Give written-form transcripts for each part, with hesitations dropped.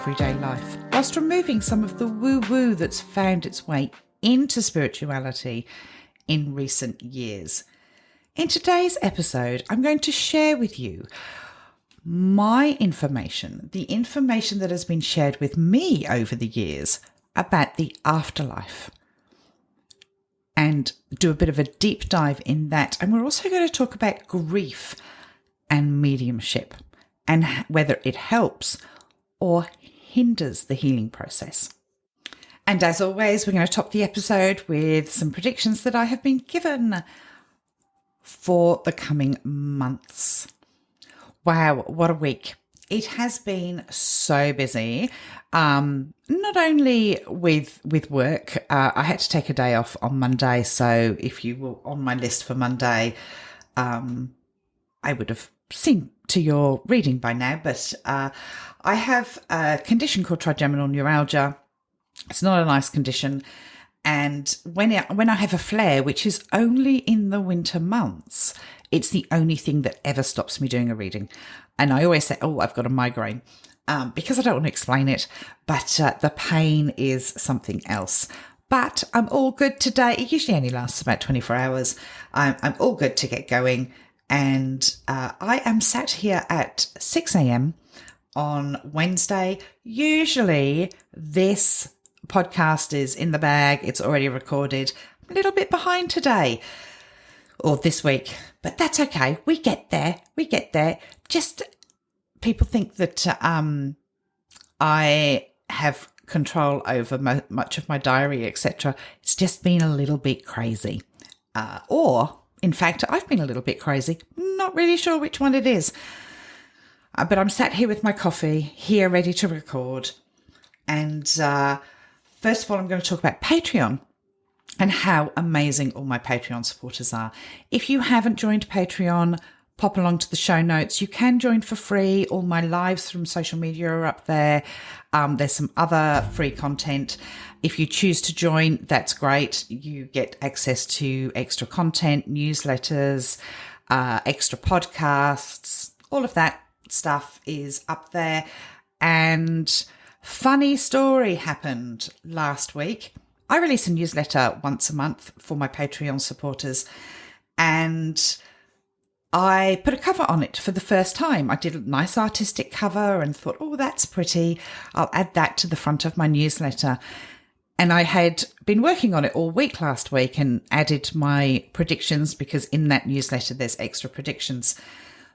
everyday life, whilst removing some of the woo-woo that's found its way into spirituality in recent years. In today's episode, I'm going to share with you my information, the information that has been shared with me over the years about the afterlife, and do a bit of a deep dive in that. And we're also going to talk about grief and mediumship and whether it helps or hinders the healing process. And as always, we're going to top the episode with some predictions that I have been given for the coming months. Wow, what a week. It has been so busy, not only with work. I had to take a day off on Monday, so if you were on my list for Monday, I would have seen to your reading by now, but I have a condition called trigeminal neuralgia. It's not a nice condition, and when I have a flare, which is only in the winter months, it's the only thing that ever stops me doing a reading. And I always say, oh, I've got a migraine, because I don't want to explain it, but the pain is something else. But I'm all good today. It usually only lasts about 24 hours. I'm all good to get going. And I am sat here at 6 a.m. on Wednesday. Usually this podcast is in the bag. It's already recorded. I'm a little bit behind today or this week, but that's okay. We get there. Just people think that I have control over much of my diary, etc. It's just been a little bit crazy. Or, in fact, I've been a little bit crazy. Not really sure which one it is. But I'm sat here with my coffee, here ready to record. And first of all, I'm going to talk about Patreon and how amazing all my Patreon supporters are. If you haven't joined Patreon, pop along to the show notes. You can join for free. All my lives from social media are up there. There's some other free content. If you choose to join, that's great. You get access to extra content, newsletters, extra podcasts. All of that stuff is up there. And funny story happened last week. I release a newsletter once a month for my Patreon supporters, and I put a cover on it for the first time. I did a nice artistic cover and thought, oh, that's pretty. I'll add that to the front of my newsletter. And I had been working on it all week last week and added my predictions, because in that newsletter there's extra predictions.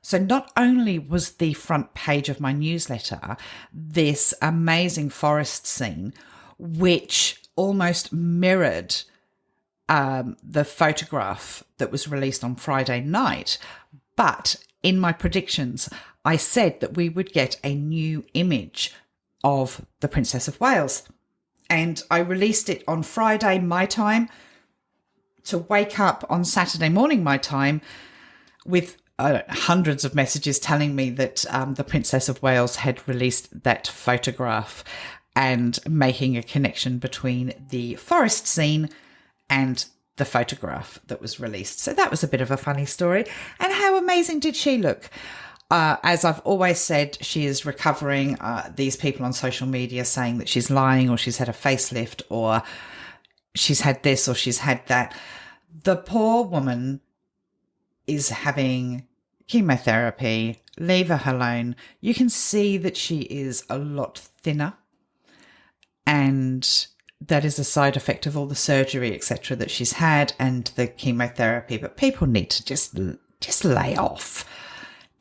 So not only was the front page of my newsletter this amazing forest scene, which almost mirrored the photograph that was released on Friday night, but in my predictions, I said that we would get a new image of the Princess of Wales. And I released it on Friday, my time, to wake up on Saturday morning, my time, with hundreds of messages telling me that the Princess of Wales had released that photograph and making a connection between the forest scene and the photograph that was released. So that was a bit of a funny story. And how amazing did she look? As I've always said, she is recovering. These people on social media saying that she's lying, or she's had a facelift, or she's had this, or she's had that. The poor woman is having chemotherapy. Leave her alone. You can see that she is a lot thinner, and that is a side effect of all the surgery, etc., that she's had and the chemotherapy. But people need to just lay off.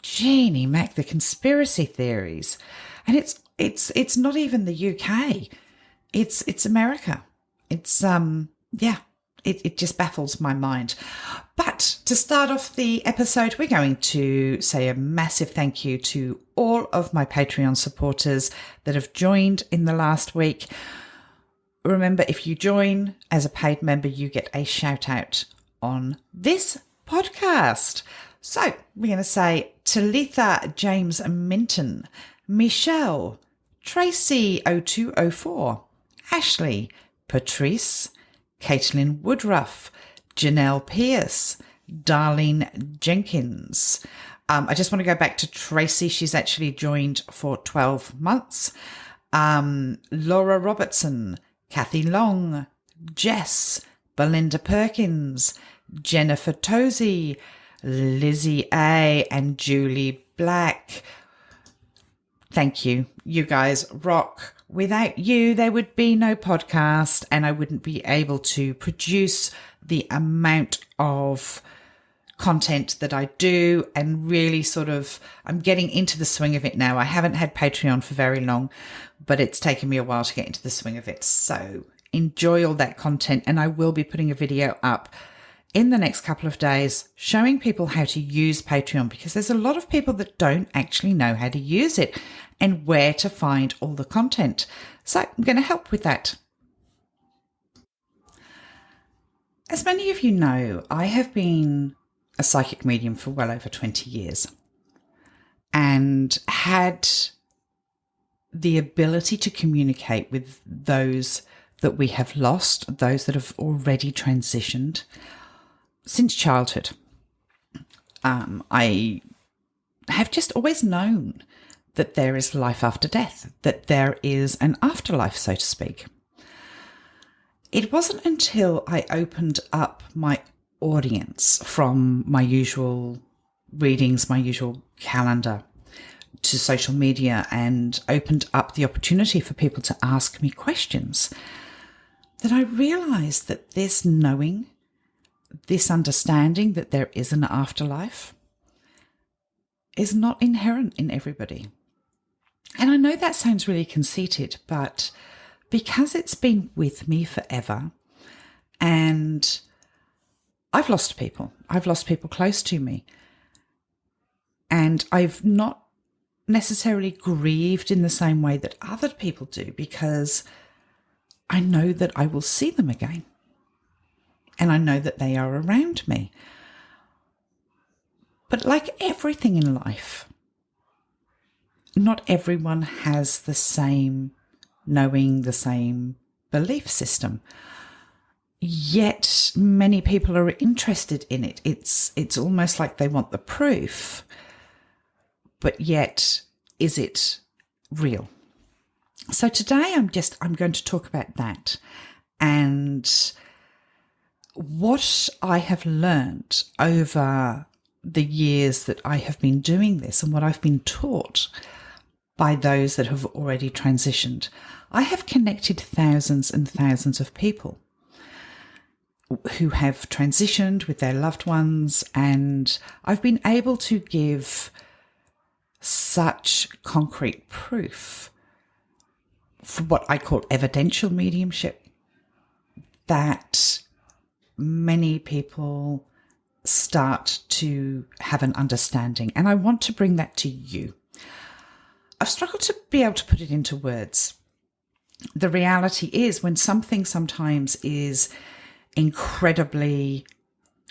Jeannie Mac, the conspiracy theories. And it's not even the UK. It's America. It's it just baffles my mind. But to start off the episode, we're going to say a massive thank you to all of my Patreon supporters that have joined in the last week. Remember, if you join as a paid member, you get a shout out on this podcast. So we're going to say Talitha James Minton, Michelle, Tracy0204, Ashley, Patrice, Caitlin Woodruff, Janelle Pierce, Darlene Jenkins. I just want to go back to Tracy. She's actually joined for 12 months. Laura Robertson, Kathy Long, Jess, Belinda Perkins, Jennifer Tozy, Lizzie A, and Julie Black. Thank you. You guys rock. Without you, there would be no podcast, and I wouldn't be able to produce the amount of content that I do, and really I'm getting into the swing of it now. I haven't had Patreon for very long, but it's taken me a while to get into the swing of it. So enjoy all that content, and I will be putting a video up in the next couple of days showing people how to use Patreon, because there's a lot of people that don't actually know how to use it and where to find all the content. So I'm going to help with that. As many of you know, I have been a psychic medium for well over 20 years and had the ability to communicate with those that we have lost, those that have already transitioned, since childhood. I have just always known that there is life after death, that there is an afterlife, so to speak. It wasn't until I opened up my audience from my usual readings, my usual calendar, to social media, and opened up the opportunity for people to ask me questions, that I realised that this knowing, this understanding that there is an afterlife, is not inherent in everybody. And I know that sounds really conceited, but because it's been with me forever, and I've lost people close to me, and I've not necessarily grieved in the same way that other people do, because I know that I will see them again. And I know that they are around me. But like everything in life, not everyone has the same knowing, the same belief system. Yet many people are interested in it. It's almost like they want the proof. But yet, is it real? So today I'm going to talk about that, and what I have learned over the years that I have been doing this, and what I've been taught by those that have already transitioned. I have connected thousands and thousands of people who have transitioned with their loved ones, and I've been able to give such concrete proof for what I call evidential mediumship, that many people start to have an understanding. And I want to bring that to you. I've struggled to be able to put it into words. The reality is, when something sometimes is incredibly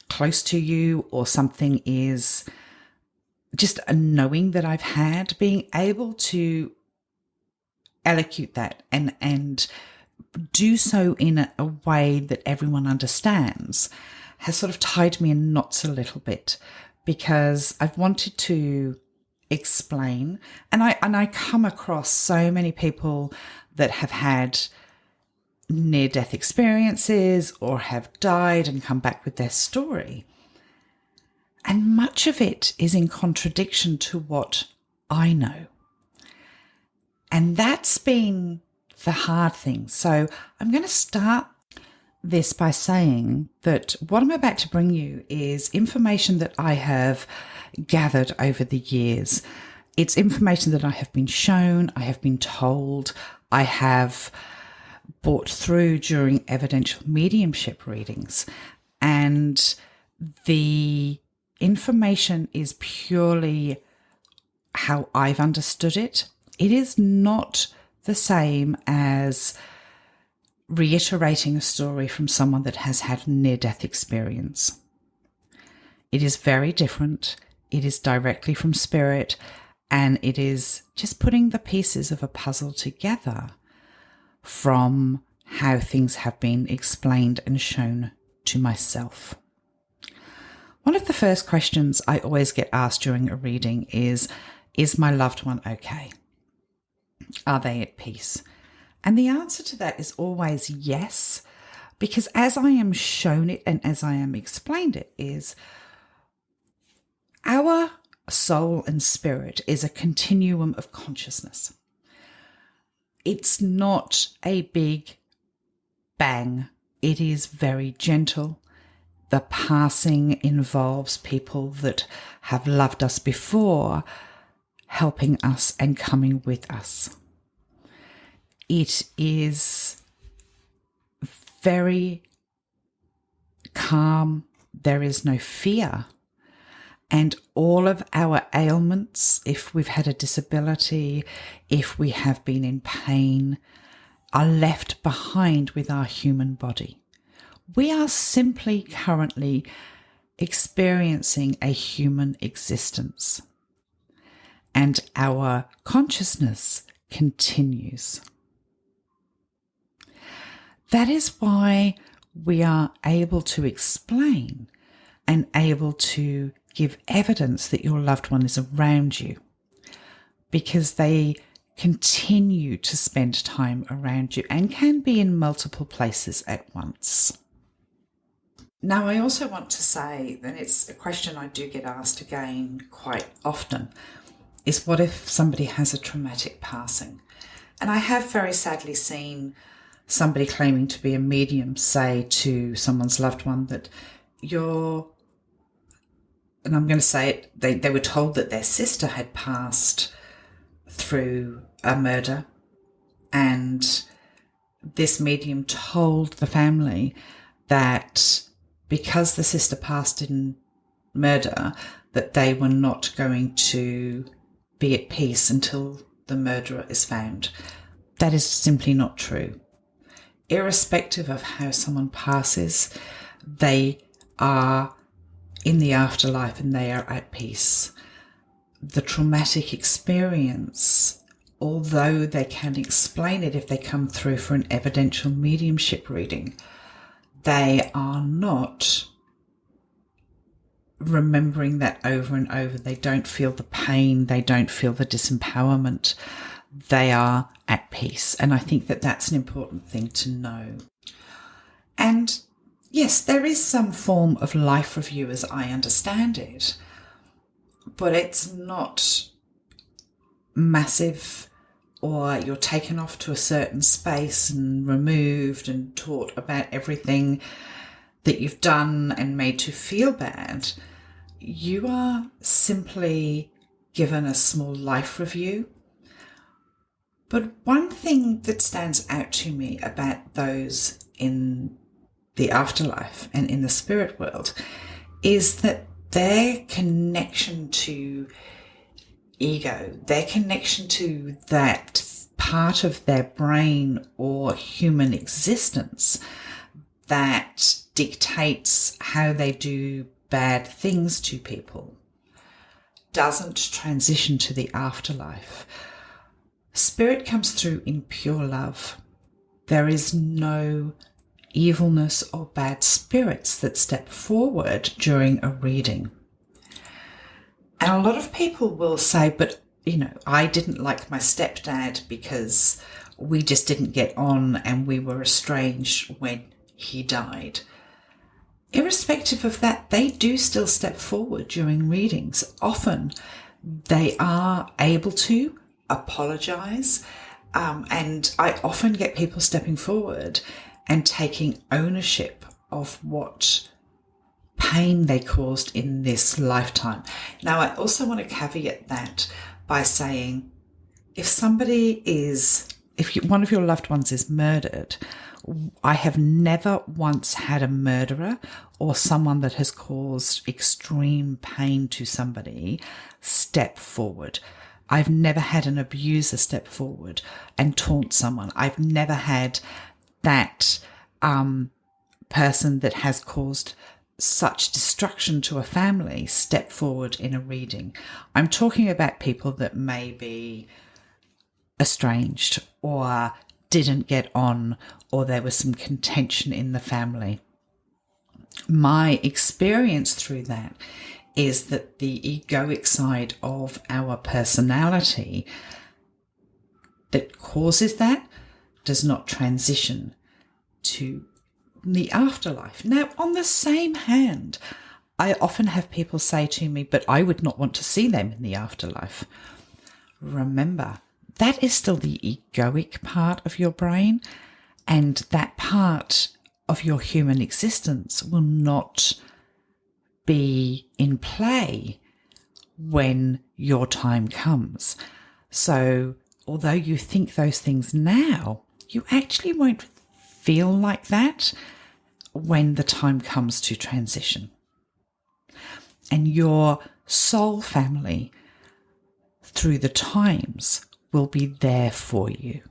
close to you, or something is just a knowing that I've had, being able to elocute that and do so in a way that everyone understands has sort of tied me in knots a little bit, because I've wanted to explain, and I come across so many people that have had near-death experiences or have died and come back with their story. And much of it is in contradiction to what I know. And that's been the hard thing. So I'm going to start this by saying that what I'm about to bring you is information that I have gathered over the years. It's information that I have been shown, I have been told, I have brought through during evidential mediumship readings. And the information is purely how I've understood it. It is not the same as reiterating a story from someone that has had near-death experience. It is very different. It is directly from spirit, and it is just putting the pieces of a puzzle together from how things have been explained and shown to myself. One of the first questions I always get asked during a reading is my loved one okay? Are they at peace? And the answer to that is always yes, because as I am shown it and as I am explained it, is our soul and spirit is a continuum of consciousness. It's not a big bang. It is very gentle. The passing involves people that have loved us before, helping us and coming with us. It is very calm. There is no fear. And all of our ailments, if we've had a disability, if we have been in pain, are left behind with our human body. We are simply currently experiencing a human existence, and our consciousness continues. That is why we are able to explain and able to give evidence that your loved one is around you, because they continue to spend time around you and can be in multiple places at once. Now, I also want to say, and it's a question I do get asked again quite often, is what if somebody has a traumatic passing? And I have very sadly seen somebody claiming to be a medium say to someone's loved one that and I'm going to say it, they were told that their sister had passed through a murder, and this medium told the family that because the sister passed in murder, that they were not going to be at peace until the murderer is found. That is simply not true. Irrespective of how someone passes, they are in the afterlife and they are at peace. The traumatic experience, although they can explain it if they come through for an evidential mediumship reading, they are not remembering that over and over. They don't feel the pain. They don't feel the disempowerment. They are at peace. And I think that that's an important thing to know. And yes, there is some form of life review as I understand it, but it's not massive, or you're taken off to a certain space and removed and taught about everything that you've done and made to feel bad. You are simply given a small life review. But one thing that stands out to me about those in the afterlife and in the spirit world is that their connection to ego, their connection to that part of their brain or human existence that dictates how they do bad things to people, doesn't transition to the afterlife. Spirit comes through in pure love. There is no evilness or bad spirits that step forward during a reading. And a lot of people will say, but, I didn't like my stepdad because we just didn't get on and we were estranged when he died. Irrespective of that, they do still step forward during readings. Often they are able to apologise, and I often get people stepping forward and taking ownership of what pain they caused in this lifetime. Now, I also want to caveat that by saying, if one of your loved ones is murdered, I have never once had a murderer or someone that has caused extreme pain to somebody step forward. I've never had an abuser step forward and taunt someone. I've never had that person that has caused such destruction to a family step forward in a reading. I'm talking about people that may be estranged or didn't get on, or there was some contention in the family. My experience through that is that the egoic side of our personality that causes that does not transition to the afterlife. Now, on the same hand, I often have people say to me, but I would not want to see them in the afterlife. Remember, that is still the egoic part of your brain, and that part of your human existence will not be in play when your time comes. So although you think those things now, you actually won't feel like that when the time comes to transition. And your soul family through the times will be there for you.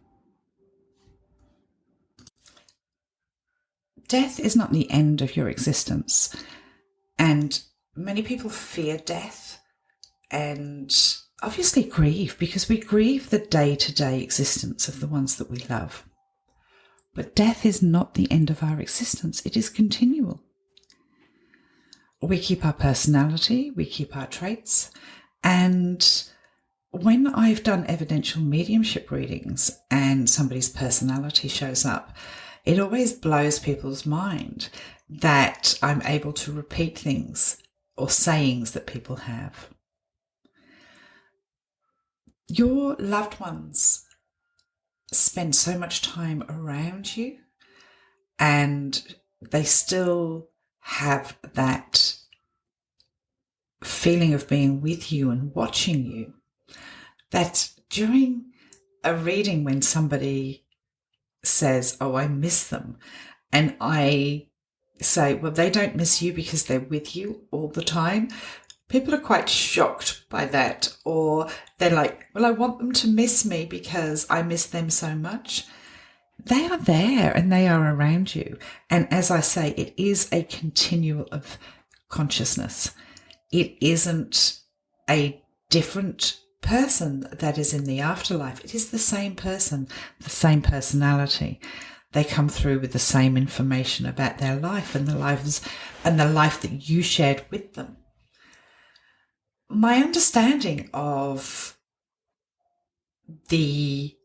Death is not the end of your existence. And many people fear death and obviously grieve, because we grieve the day-to-day existence of the ones that we love. But death is not the end of our existence. It is continual. We keep our personality, we keep our traits, and when I've done evidential mediumship readings and somebody's personality shows up, it always blows people's mind that I'm able to repeat things or sayings that people have. Your loved ones spend so much time around you, and they still have that feeling of being with you and watching you, that during a reading when somebody says, oh, I miss them, and I say, well, they don't miss you because they're with you all the time, people are quite shocked by that. Or they're like, well, I want them to miss me because I miss them so much. They are there and they are around you. And as I say, it is a continual of consciousness. It isn't a different person that is in the afterlife. It is the same person, the same personality. They come through with the same information about their life and the life that you shared with them. My understanding of the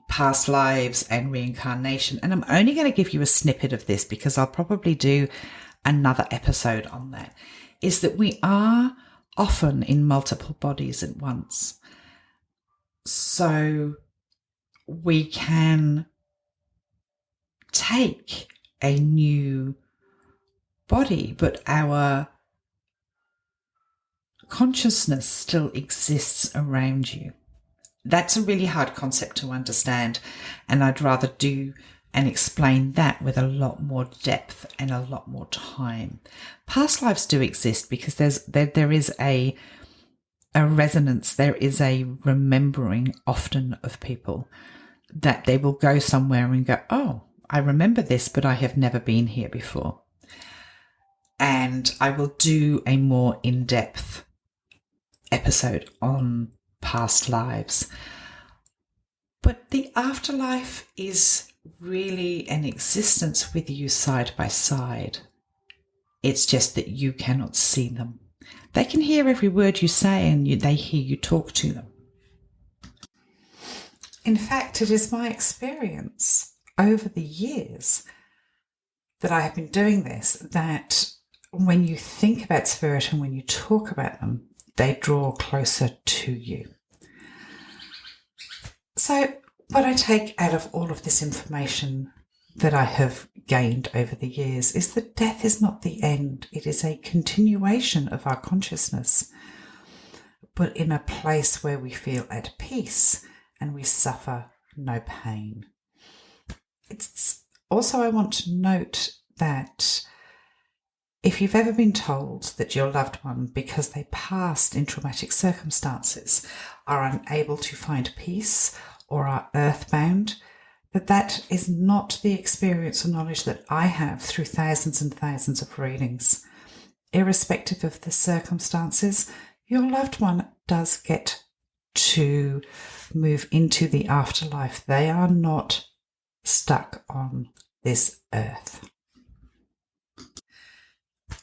past lives and reincarnation, and I'm only going to give you a snippet of this because I'll probably do another episode on that, is that we are often in multiple bodies at once. So we can take a new body, but our consciousness still exists around you. That's a really hard concept to understand, and I'd rather do and explain that with a lot more depth and a lot more time. Past lives do exist because there is a resonance, there is a remembering often of people, that they will go somewhere and go, oh, I remember this, but I have never been here before. And I will do a more in-depth episode on past lives. But the afterlife is really an existence with you side by side. It's just that you cannot see them. They can hear every word you say, and they hear you talk to them. In fact, it is my experience over the years that I have been doing this, that when you think about spirit and when you talk about them, they draw closer to you. So what I take out of all of this information that I have gained over the years is that death is not the end. It is a continuation of our consciousness, but in a place where we feel at peace and we suffer no pain. It's also, I want to note that if you've ever been told that your loved one, because they passed in traumatic circumstances, are unable to find peace or are earthbound, that is not the experience or knowledge that I have through thousands and thousands of readings. Irrespective of the circumstances, your loved one does get to move into the afterlife. They are not stuck on this earth.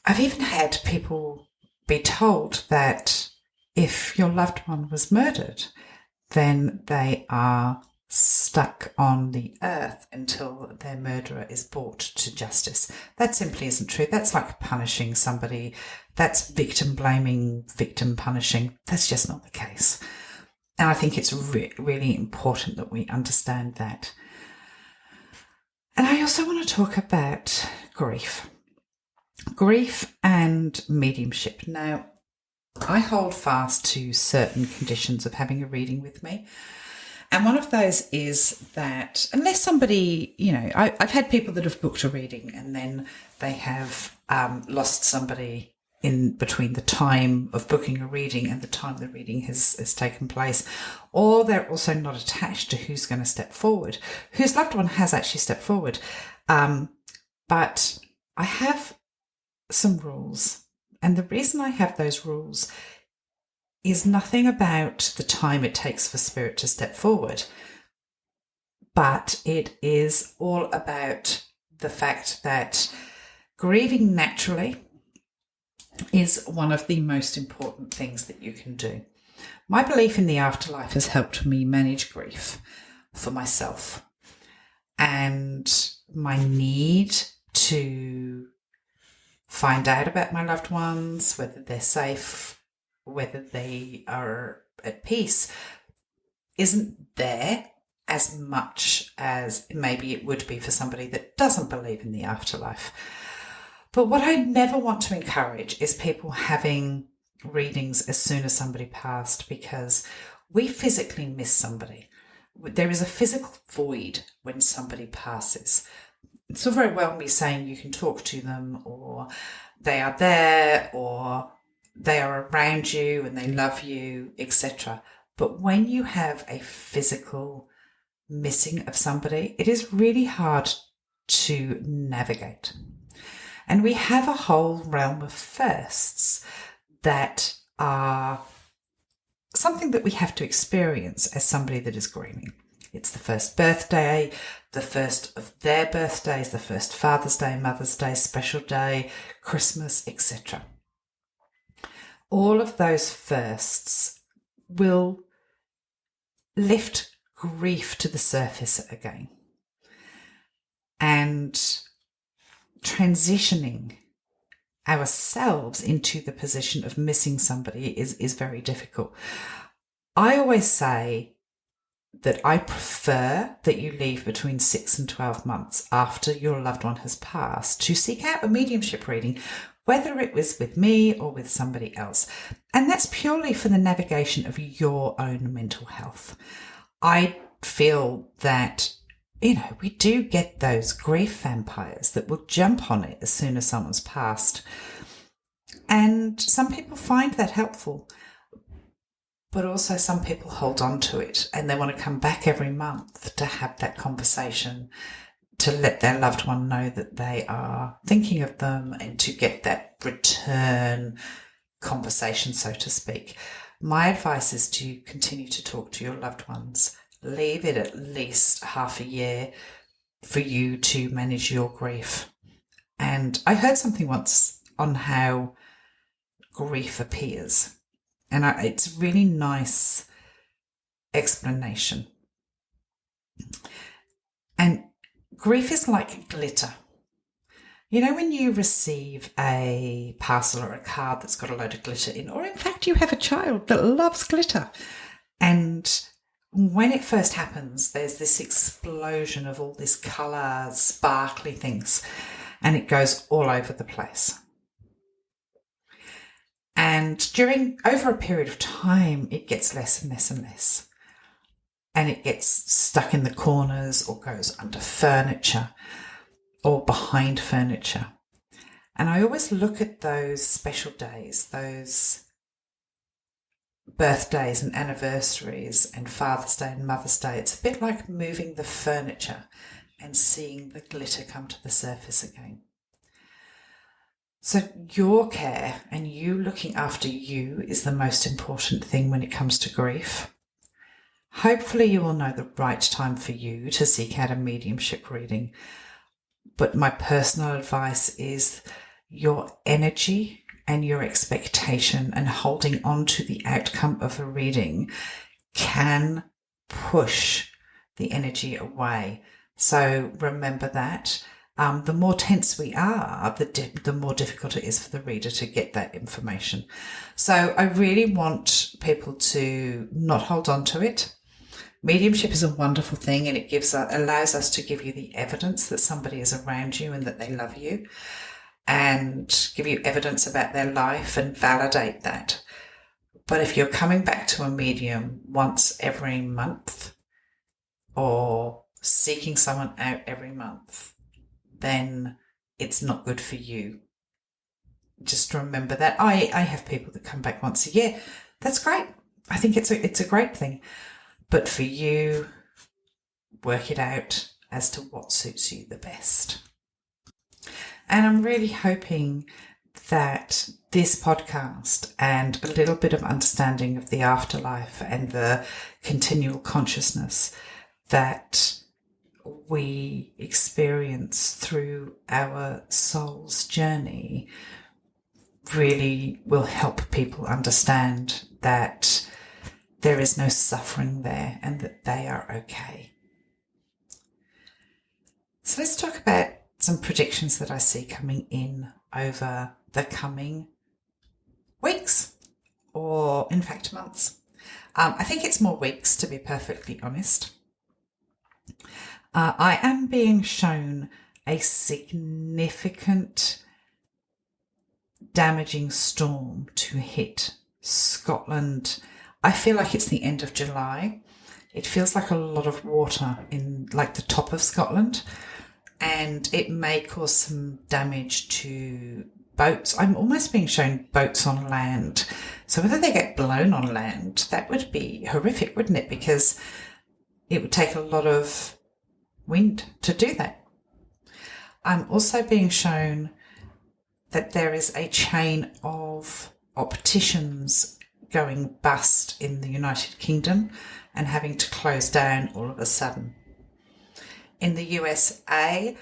I've even had people be told that if your loved one was murdered, then they are stuck on the earth until their murderer is brought to justice. That simply isn't true. That's like punishing somebody. That's victim blaming, victim punishing. That's just not the case. And I think it's really important that we understand that. And I also want to talk about grief. Grief and mediumship. Now, I hold fast to certain conditions of having a reading with me. And one of those is that unless somebody, I've had people that have booked a reading and then they have lost somebody in between the time of booking a reading and the time the reading has taken place, or they're also not attached to who's going to step forward, whose loved one has actually stepped forward. But I have some rules. And the reason I have those rules is nothing about the time it takes for spirit to step forward, but it is all about the fact that grieving naturally is one of the most important things that you can do. My belief in the afterlife has helped me manage grief for myself, and my need to find out about my loved ones, whether they're safe, whether they are at peace, isn't there as much as maybe it would be for somebody that doesn't believe in the afterlife. But what I never want to encourage is people having readings as soon as somebody passed, because we physically miss somebody. There is a physical void when somebody passes. It's all very well me saying you can talk to them, or they are there, or they are around you and they love you, etc. But when you have a physical missing of somebody, it is really hard to navigate. And we have a whole realm of firsts that are something that we have to experience as somebody that is grieving. It's the first birthday, the first of their birthdays, the first Father's Day, Mother's Day, special day, Christmas, etc. All of those firsts will lift grief to the surface again. And transitioning ourselves into the position of missing somebody is very difficult. I always say that I prefer that you leave between 6 and 12 months after your loved one has passed to seek out a mediumship reading, whether it was with me or with somebody else. And that's purely for the navigation of your own mental health. I feel that, we do get those grief vampires that will jump on it as soon as someone's passed. And some people find that helpful. But also some people hold on to it and they want to come back every month to have that conversation, to let their loved one know that they are thinking of them and to get that return conversation, so to speak. My advice is to continue to talk to your loved ones. Leave it at least half a year for you to manage your grief. And I heard something once on how grief appears. And it's a really nice explanation. And grief is like glitter. When you receive a parcel or a card that's got a load of glitter in, or in fact you have a child that loves glitter, and when it first happens, there's this explosion of all this colour, sparkly things, and it goes all over the place. And over a period of time, it gets less and less and less. And it gets stuck in the corners or goes under furniture or behind furniture. And I always look at those special days, those birthdays and anniversaries and Father's Day and Mother's Day. It's a bit like moving the furniture and seeing the glitter come to the surface again. So your care and you looking after you is the most important thing when it comes to grief. Hopefully you will know the right time for you to seek out a mediumship reading. But my personal advice is your energy and your expectation and holding on to the outcome of a reading can push the energy away. So remember that. The more tense we are, the more difficult it is for the reader to get that information. So I really want people to not hold on to it. Mediumship is a wonderful thing, and it allows us to give you the evidence that somebody is around you and that they love you, and give you evidence about their life and validate that. But if you're coming back to a medium once every month or seeking someone out every month, then it's not good for you. Just remember that. I have people that come back once a year. That's great. I think it's a great thing. But for you, work it out as to what suits you the best. And I'm really hoping that this podcast and a little bit of understanding of the afterlife and the continual consciousness that we experience through our soul's journey really will help people understand that there is no suffering there and that they are okay. So let's talk about some predictions that I see coming in over the coming weeks, or in fact months. I think it's more weeks, to be perfectly honest. I am being shown a significant damaging storm to hit Scotland. I feel like it's the end of July. It feels like a lot of water in like the top of Scotland, and it may cause some damage to boats. I'm almost being shown boats on land. So whether they get blown on land, that would be horrific, wouldn't it? Because it would take a lot of wind to do that. I'm also being shown that there is a chain of opticians going bust in the United Kingdom and having to close down all of a sudden. In the USA,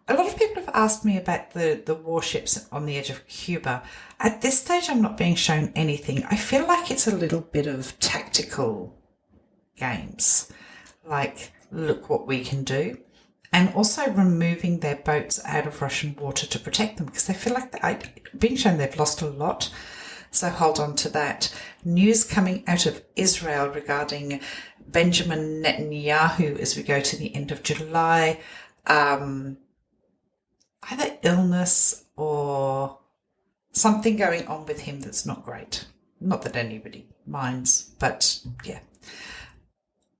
a lot of people have asked me about the warships on the edge of Cuba. At this stage, I'm not being shown anything. I feel like it's a little bit of tactical games, like look what we can do, and also removing their boats out of Russian water to protect them, because they feel like being shown they've lost a lot. So hold on to that. News coming out of Israel regarding Benjamin Netanyahu as we go to the end of July. Either illness or something going on with him that's not great. Not that anybody minds, but yeah.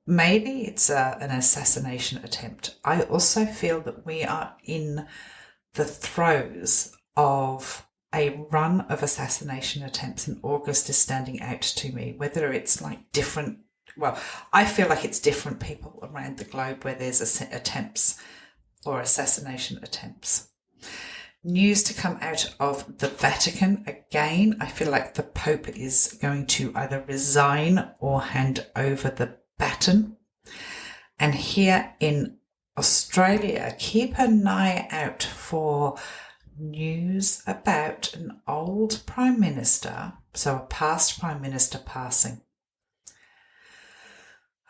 Maybe it's an assassination attempt. I also feel that we are in the throes of a run of assassination attempts, and August is standing out to me. Whether it's like different, well, I feel like it's different people around the globe where there's attempts or assassination attempts. News to come out of the Vatican again. I feel like the Pope is going to either resign or hand over the baton. And here in Australia, keep an eye out for news about an old Prime Minister, so a past Prime Minister passing.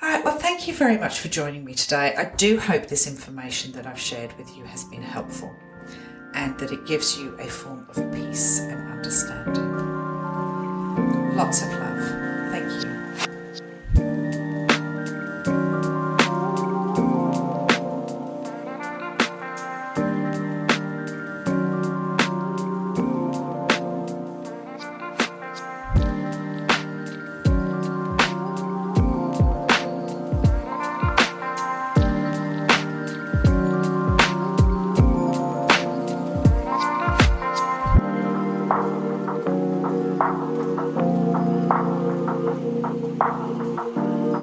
All right, well, thank you very much for joining me today. I do hope this information that I've shared with you has been helpful and that it gives you a form of peace and understanding. Lots of love. Thank you.